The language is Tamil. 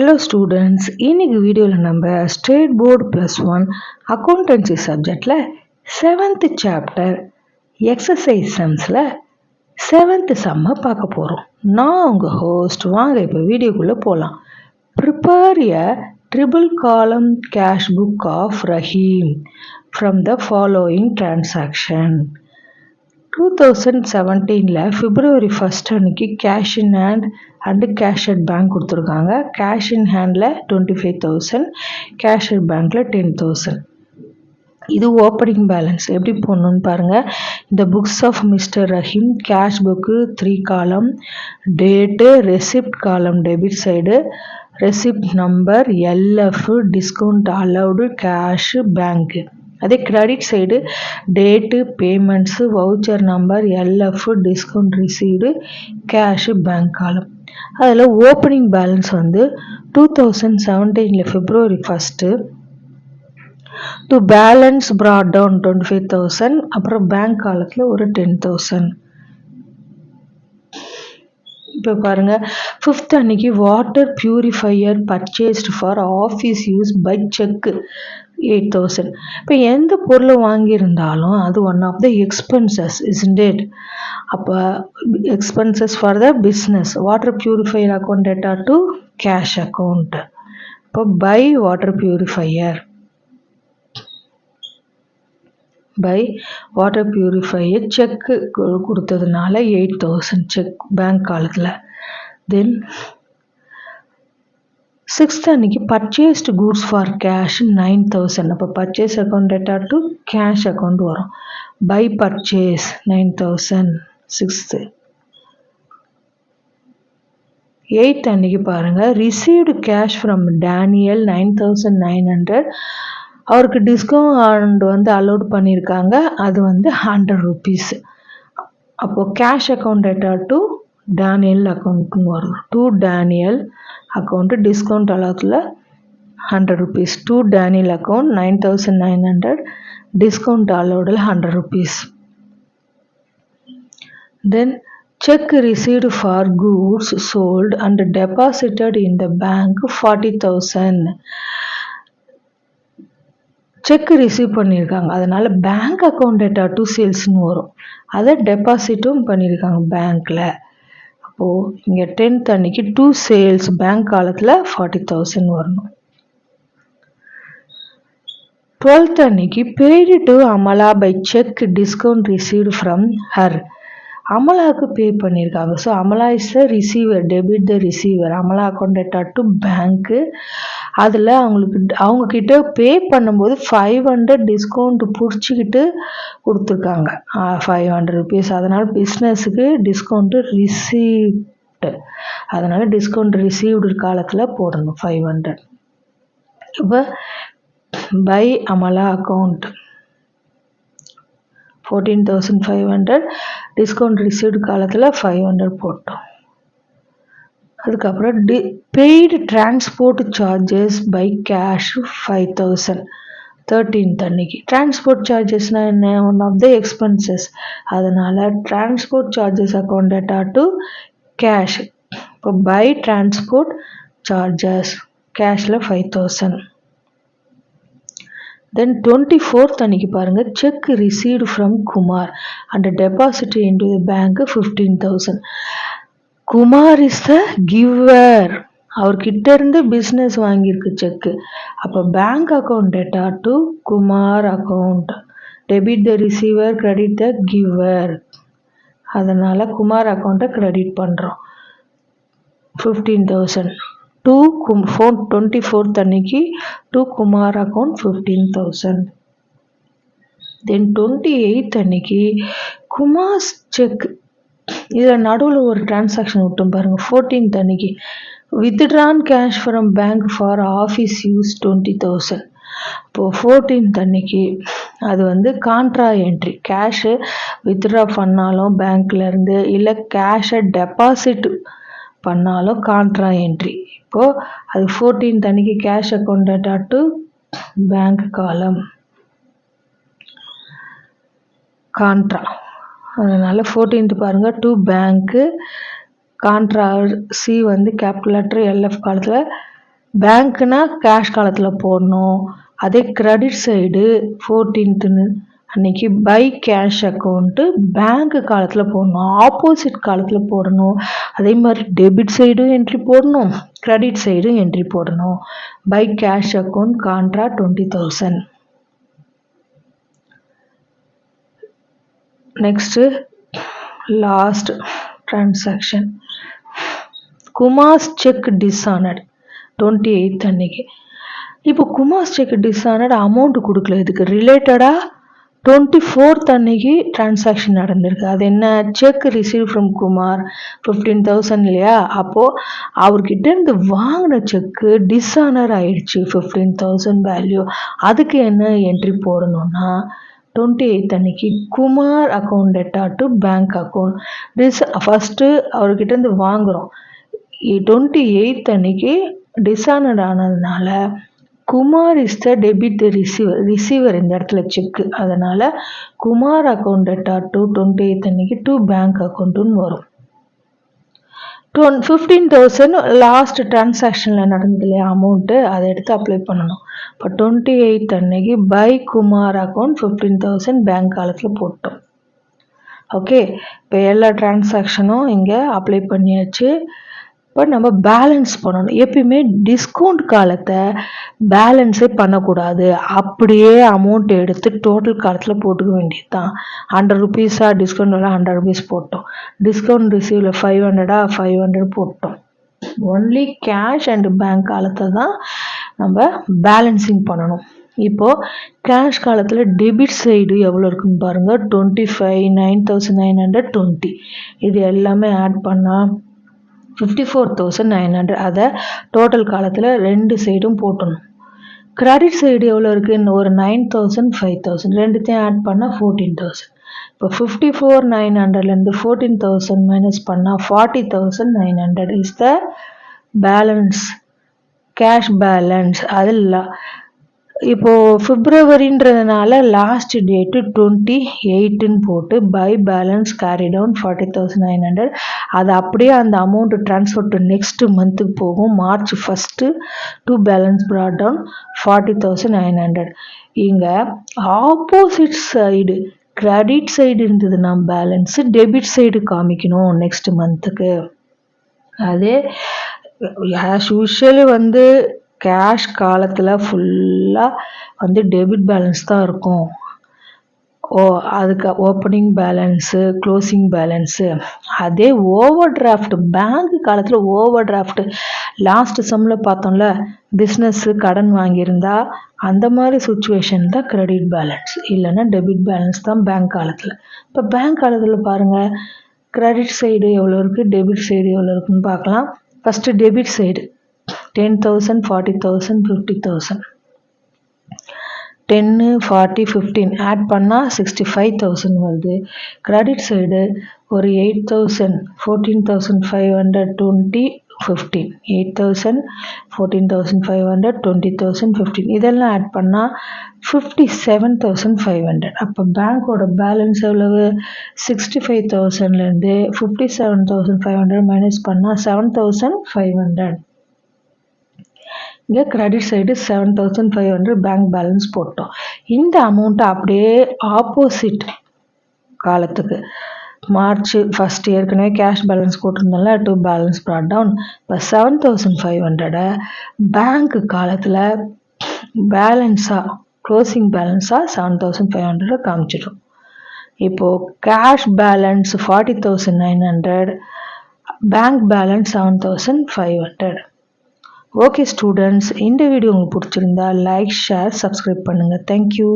Hello students, இன்னைக்கு வீடியோவில் நம்ம ஸ்டேட் போர்டு +1 அக்கௌண்டன்சி சப்ஜெக்டில் 7th சாப்டர் எக்ஸசைஸ் சம்ஸில் 7th சம்மை பார்க்க போகிறோம். நான் உங்கள் ஹோஸ்ட். வாங்க இப்போ வீடியோக்குள்ளே போகலாம். Prepare a triple column cash book of Rahim from the following transaction. 2017 February 1 அன்னைக்கு cash in hand and cash at bank கொடுத்துருக்காங்க. கேஷ் இன் ஹேண்டில் 25,000, கேஷ் அட் பேங்க்கில் 10,000. இது ஓப்பனிங் பேலன்ஸ் எப்படி போடணுன்னு பாருங்கள். இந்த books of mister Rahim cash book 3 column, date, receipt column debit side, receipt number, LF, discount allowed, cash, bank. அதே credit side date, payments, voucher number, LF, discount received, cash, bank column. அதில் ஓப்பனிங் பேலன்ஸ் வந்து 2017 February 1 to balance brought down 25,000, அப்புறம் பேங்க் காலத்தில் ஒரு 10,000. இப்போ பாருங்கள், 5th அன்னைக்கு water purifier purchased for office use by cheque 8,000. இப்போ எந்த பொருளை வாங்கியிருந்தாலும் அது one of the expenses isn't it? அப்போ expenses for the business. Water purifier account data to cash account. இப்போ பை வாட்டர் பியூரிஃபையர் செக்கு கொடுத்ததுனால 8,000 செக் பேங்க் காலத்தில். தென் 6th அன்னைக்கு பர்ச்சேஸ்டு கூட்ஸ் ஃபார் கேஷ் 9,000. அப்போ purchase account data to cash account வரும். By purchase 9,000 6th. 8th அன்னைக்கு பாருங்கள், ரிசீவ்டு கேஷ் ஃப்ரம் டேனியல் 9,900. அவருக்கு டிஸ்கவுண்ட் வந்து அலோட் பண்ணியிருக்காங்க. அது வந்து 100 rupees. அப்போது cash account data to Daniel அக்கௌண்ட்னு வரும். டு டேனியல் அக்கௌண்ட்டு டிஸ்கவுண்ட் அலோத்தில் 100 rupees. To Daniel account 9,900, discount அலோடில் 100 rupees. Then cheque received for goods sold and deposited in the bank 40,000. Cheque receive பண்ணியிருக்காங்க, அதனால் பேங்க் அக்கௌண்ட் டேட்டா டு சேல்ஸ்னு வரும். அதை டெபாசிட்டும் பண்ணியிருக்காங்க பேங்க்கில். அப்போது இங்கே 10th அன்னைக்கு டு சேல்ஸ் பேங்க் காலத்தில் 40,000 வரணும். 12th அன்னைக்கு paid to Amala by cheque discount received from her. அமலாவுக்கு பே பண்ணியிருக்காங்க. So Amala is the receiver, debit the receiver. Amala account data to bank. அதில் அவங்கக்கிட்ட பே பண்ணும்போது 500 டிஸ்கவுண்ட் பிடிச்சிக்கிட்டு கொடுத்துருக்காங்க, 500 rupees. அதனால் பிஸ்னஸுக்கு டிஸ்கவுண்ட்டு ரிசீவ்டு, அதனால் டிஸ்கவுண்ட் ரிசீவ்டு காலத்தில் போடணும் 500. இப்போ by Amala account 14,500, discount received காலத்தில் 500 போட்டோம். அதுக்கப்புறம் paid transport charges by cash 5,000. 13th அன்னைக்கு டிரான்ஸ்போர்ட் சார்ஜஸ்னால் என்ன? One of the expenses. அதனால் transport charges account data to cash. இப்போ பை டிரான்ஸ்போர்ட் சார்ஜஸ் கேஷில் 5,000. தென் 24th அன்னைக்கு பாருங்கள், cheque received from Kumar and deposit into the bank 15,000. Kumar is the giver, அவர்கிட்ட இருந்து பிஸ்னஸ் வாங்கியிருக்கு செக்கு. அப்போ bank account data to Kumar account. Debit the receiver, credit the giver. அதனால் குமார் அக்கௌண்ட்டை கிரெடிட் பண்ணுறோம் 15,000. 24th அன்னைக்கு to Kumar account 15,000. Then 28th அன்னைக்கு குமார்ஸ் செக். இதில் நடுவில் ஒரு டிரான்சாக்ஷன் விட்டோம் பாருங்கள். 14th அன்னைக்கு withdrawn cash from bank for office use 20,000. இப்போது 14th அன்னைக்கு அது வந்து கான்ட்ரா என்ட்ரி. கேஷு வித்ட்ரா பண்ணாலும் பேங்க்லேருந்து, இல்லை கேஷை டெபாசிட் பண்ணாலும் கான்ட்ரா என்ட்ரி. இப்போது அது 14th அன்னைக்கு cash account data to bank காலம் கான்ட்ரா. அதனால் 14th பாருங்கள் டு பேங்க்கு. கான்ட்ரா சி வந்து கேபிட்டல் லெட்டர் எல்எஃப் காலத்தில் பேங்க்னா கேஷ் காலத்தில் போடணும். அதே கிரெடிட் சைடு 14th அன்னைக்கு பை கேஷ் அக்கௌண்ட்டு பேங்க் காலத்தில் போடணும், ஆப்போசிட் காலத்தில் போடணும். அதே மாதிரி டெபிட் சைடும் என்ட்ரி போடணும், கிரெடிட் சைடும் என்ட்ரி போடணும். By cash account contra 20,000. Next last transaction, Kumar's cheque dishonoured 28th அன்னைக்கு. இப்போ குமார்ஸ் செக் டிஸ்ஆனர்ட் அமௌண்ட் கொடுக்கல, இதுக்கு ரிலேட்டடாக 24th அன்னைக்கு டிரான்சாக்ஷன் நடந்திருக்கு. அது என்ன, செக் ரிசீவ் ஃப்ரம் குமார் 15,000 இல்லையா. அப்போது அவர்கிட்ட இருந்து வாங்கின செக்கு டிஸ்ஆனர் ஆயிடுச்சு 15,000 வேல்யூ. அதுக்கு என்ன என்ட்ரி போடணும்னா 28th அன்னைக்கு Kumar account data to bank account. First அவர்கிட்ட இருந்து வாங்குகிறோம், 28th அன்னைக்கு டிஸ்ஆனர் ஆனதுனால Kumar is the debit the receiver இந்த இடத்துல செக்கு. அதனால் Kumar account data to 28th அன்னைக்கு டு பேங்க் அக்கௌண்ட்டுன்னு வரும். 15,000 லாஸ்ட் டிரான்சாக்ஷனில் நடந்தது இல்லையா அமௌண்ட்டு, அதை எடுத்து அப்ளை பண்ணணும். இப்போ 28th அன்னைக்கு பை குமார் அக்கௌண்ட் 15,000 பேங்க் காலத்தில் போட்டோம். ஓகே, இப்போ எல்லா டிரான்சாக்ஷனும் இங்கே அப்ளை பண்ணியாச்சு. இப்போ நம்ம பேலன்ஸ் பண்ணணும். எப்பயுமே டிஸ்கவுண்ட் காலத்தை பேலன்ஸே பண்ணக்கூடாது, அப்படியே அமௌண்ட் எடுத்து டோட்டல் காலத்தில் போட்டுக்க வேண்டியது தான். 100 rupees டிஸ்கவுண்ட் 100 rupees போட்டோம், டிஸ்கவுண்ட் ரிசீவில் 500 போட்டோம். ஒன்லி கேஷ் அண்ட் பேங்க் காலத்தை தான் நம்ம பேலன்சிங் பண்ணணும். இப்போது கேஷ் காலத்தில் டெபிட் சைடு எவ்வளோ இருக்குன்னு பாருங்கள், 25, 9,920. இது எல்லாமே ஆட் பண்ணால் 54,900. அதை டோட்டல் காலத்தில் ரெண்டு சைடும் போட்டணும். கிரெடிட் சைடு எவ்வளோ இருக்குன்னு ஒரு 9,000, 5,000 ரெண்டுத்தையும் ஆட் பண்ணால் 14,000. இப்போ 54,900லேருந்து 14,000 மைனஸ் பண்ணால் 40,900 is the balance, cash balance. அதில் இப்போது பிப்ரவரின்றதுனால லாஸ்ட் டேட்டு 28ன்னு போட்டு பை பேலன்ஸ் கேரி டவுன் 40,900. அது அப்படியே அந்த அமௌண்ட்டு ட்ரான்ஸ்ஃபர் டு நெக்ஸ்ட் மந்த்துக்கு போகும். March 1 to balance brought down 40,900. இங்கே ஆப்போசிட் சைடு கிரெடிட் சைடு இருந்ததுன்னா பேலன்ஸு, டெபிட் சைடு காமிக்கணும் நெக்ஸ்ட் மந்த்துக்கு. அதே ஆஸ் யூஷுவலி கேஷ் காலத்தில் ஃபுல்லாக டெபிட் பேலன்ஸ் தான் இருக்கும். அதுக்கு ஓப்பனிங் பேலன்ஸு, க்ளோசிங் பேலன்ஸு. அதே ஓவர் டிராஃப்ட் பேங்க் காலத்தில் ஓவர் டிராஃப்ட் லாஸ்ட் சம்மில் பார்த்தோம்ல, பிஸ்னஸ்ஸு கடன் வாங்கியிருந்தா அந்த மாதிரி சுச்சுவேஷன் தான் கிரெடிட் பேலன்ஸ், இல்லைன்னா டெபிட் பேலன்ஸ் தான் பேங்க் காலத்தில். இப்போ பேங்க் காலத்தில் பாருங்கள், கிரெடிட் சைடு எவ்வளோ இருக்குது, டெபிட் சைடு எவ்வளோ இருக்குன்னு பார்க்கலாம். First debit side 10,000, 40,000, 50,000. 10, 40, 15 ஆட் பண்ணால் 65,000 வருது. கிரெடிட் சைடு ஒரு 8,000, 14,500, 20, 15. 8,000, 14,500, 20,000, 15. இதெல்லாம் ஆட் பண்ணால் 57,500. அப்போ பேங்க்கோட பேலன்ஸ் எவ்வளவு, 65,000லேருந்து 57,500 மைனஸ் பண்ணால் 7,500. இங்கே கிரெடிட் சைடு 7,500 பேங்க் பேலன்ஸ் போட்டோம். இந்த அமௌண்ட்டை அப்படியே ஆப்போசிட் காலத்துக்கு March 1 ஏற்கனவே கேஷ் பேலன்ஸ் போட்டிருந்தோம்ல, டு பேலன்ஸ் ப்ராட் டவுன். இப்போ 7,500 பேங்க் காலத்தில் பேலன்ஸாக, க்ளோசிங் பேலன்ஸாக 7,500 காமிச்சிடும். இப்போது cash balance 40,900, bank balance 7,500. Okay students, இந்த வீடியோ உங்களுக்கு பிடிச்சிருந்தா லைக், ஷேர், சப்ஸ்கிரைப் பண்ணுங்கள். தேங்க்யூ.